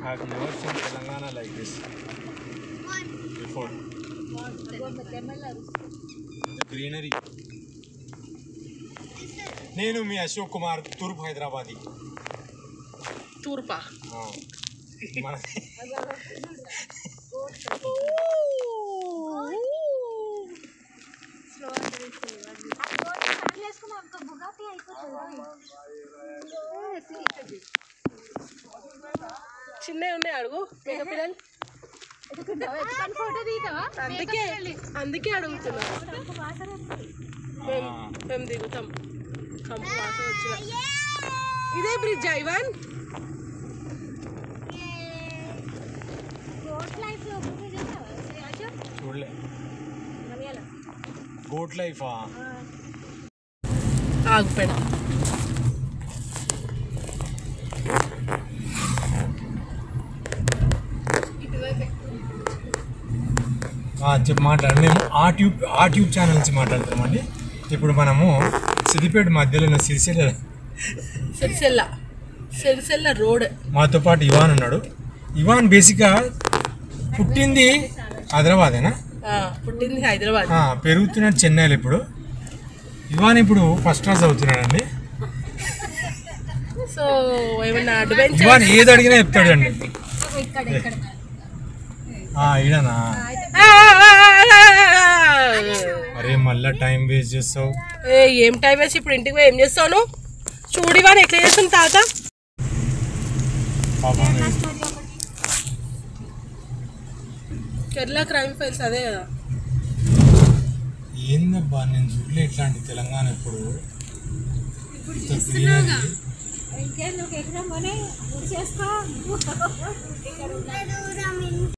I have never seen Telangana like this before. The greenery. నేను మీ అశోక్ కుమార్ తూర్పు హైదరాబాదీ. తూర్పా? మన చిన్నవి ఉన్నాయి అడుగు మేక పిల్లలు. అందుకే అడుగుతున్నా. మేము దిగుతాం. కంపు వాసన వచ్చిన ఇదే బ్రిడ్జ్ ఇవాన్. చూడలే గోట్ లైఫ్ ఆగిపోయినా. చెప్పి మాట్లాడు. మేము ఆ ట్యూబ్ ఛానల్ నుంచి మాట్లాడుతామండి. ఇప్పుడు మనము సిద్దిపేట మధ్యలో ఉన్న సిరిసిల్ల రోడ్. మాతో పాటు ఇవాన్ ఉన్నాడు. ఇవాన్ బేసిక్గా పుట్టింది హైదరాబాదేనా? పుట్టింది హైదరాబాద్, పెరుగుతున్నాడు చెన్నైలో. ఇప్పుడు ఇవాన్ ఇప్పుడు ఫస్ట్ క్లాస్ అవుతున్నాడండి. సో ఏమన్నా అడ్వెంచర్ ఇవాన్ ఏది అడిగినా చెప్తాడండి. ఈడనా? అరే మళ్ళా టైం వేస్ట్ చేస్తావు. ఏం టైం వేస్ట్? ఇప్పుడు ఇంటికి పోయి ఏం చేస్తాను చూడు. ఇవాన్ ఎట్లా చేస్తాను తాత. కేరళ క్రైమ్ ఫైల్స్ అదే కదా. ఏందబ్బా నేను చూడలే ఇట్లాంటి తెలంగాణ. ఇప్పుడు